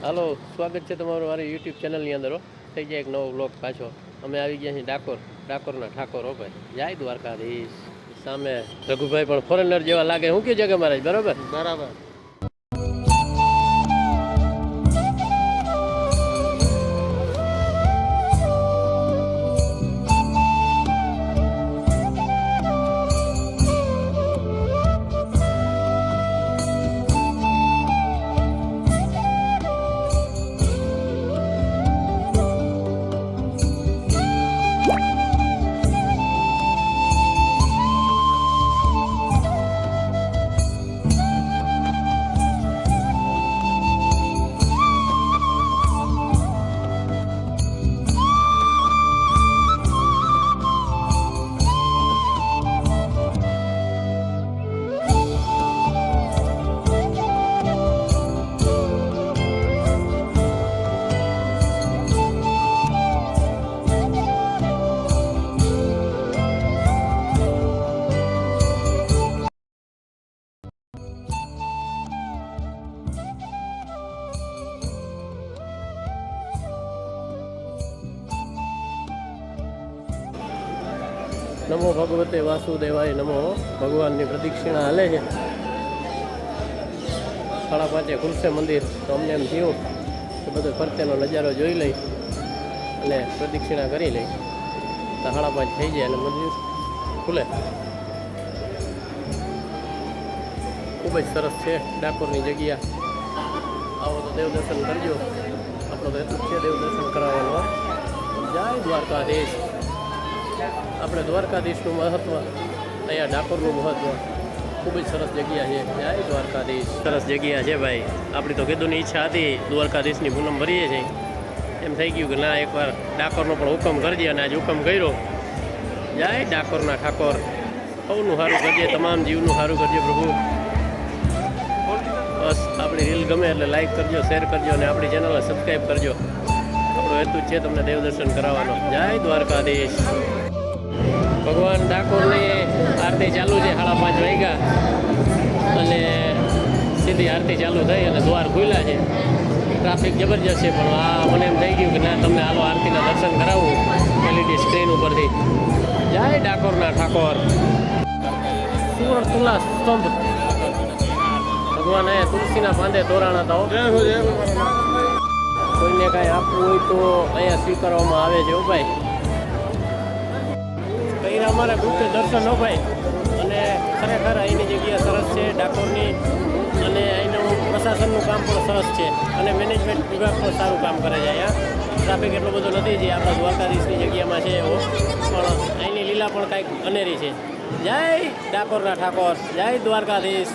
હાલો, સ્વાગત છે તમારું મારી યુટ્યુબ ચેનલની અંદર. થઈ જાય એક નવો વ્લોગ પાછો. અમે આવી ગયા છીએ ડાકોરના ઠાકોર હો ભાઈ. જય દ્વારકાધીશ. સામે રઘુભાઈ પણ ફોરેનર જેવા લાગે. હું કયું જગ્યા મહારાજ? બરાબર બરાબર. નમો ભગવતે વાસુદેવાય નમો. ભગવાનની પ્રદક્ષિણા હાલે છે. 5:30 ખુલશે મંદિર. તો અમને એમ થયું કે બધો ફરતેનો નજારો જોઈ લઈ અને પ્રદક્ષિણા કરી લઈ. તો 5:30 થઈ જાય અને મંદિર ખુલે. ખૂબ જ સરસ છે ડાકોરની જગ્યા. આવો તો દેવ દર્શન કરજો. આપણો તો એટલું છે દેવ દર્શન કરાવવાનું. જય દ્વારકાધીશ. આપણે દ્વારકાધીશનું મહત્ત્વ, અહીંયા ડાકોરનું મહત્ત્વ. ખૂબ જ સરસ જગ્યા છે. જય દ્વારકાધીશ. સરસ જગ્યા છે ભાઈ. આપણી તો કીધુંની ઈચ્છા હતી દ્વારકાધીશની પૂનમ ભરીએ છીએ. એમ થઈ ગયું કે ના, એકવાર ડાકોરનો પણ હુકમ કરજે અને આજ હુકમ કર્યો. જય ડાકોરના ઠાકોર. સૌનું સારું કરજે, તમામ જીવનું સારું કરજે પ્રભુ. બસ આપણી રીલ ગમે એટલે લાઈક કરજો, શેર કરજો અને આપણી ચેનલને સબસ્ક્રાઈબ કરજો. આપણો હેતુ જ છે તમને દેવ દર્શન કરાવવાનો. જય દ્વારકાધીશ. ભગવાન ડાકોરની આરતી ચાલુ છે. 5:30 વાગ્યા અને સીધી આરતી ચાલુ થઈ અને દ્વાર ખુલ્યા છે. ટ્રાફિક જબરજસ્ત છે, પણ આ મને એમ થઈ ગયું કે ના, તમને હાલો આરતીના દર્શન કરાવું LED સ્ક્રીન ઉપરથી. જય ડાકોરના ઠાકોર. સુવર્ણ તુલા સ્તંભ. ભગવાન અહીંયા તુલસીના પાંદે તોરાણા હતા. કોઈને કાંઈ આપવું હોય તો અહીંયા સ્વીકારવામાં આવે છે. ભાઈ કંઈ અમારા ગુપ્ત દર્શન હો ભાઈ. અને ખરેખર અહીંની જગ્યા સરસ છે ડાકોરની. અને અહીંનું પ્રશાસનનું કામ પણ સરસ છે અને મેનેજમેન્ટ વિભાગ પણ સારું કામ કરે છે. અહીંયા ટ્રાફિક એટલો બધો નથી જે આપણા દ્વારકાધીશની જગ્યામાં છે એવો, પણ અહીંની લીલા પણ કાંઈક અનેરી છે. જય ડાકોરના ઠાકોર. જય દ્વારકાધીશ.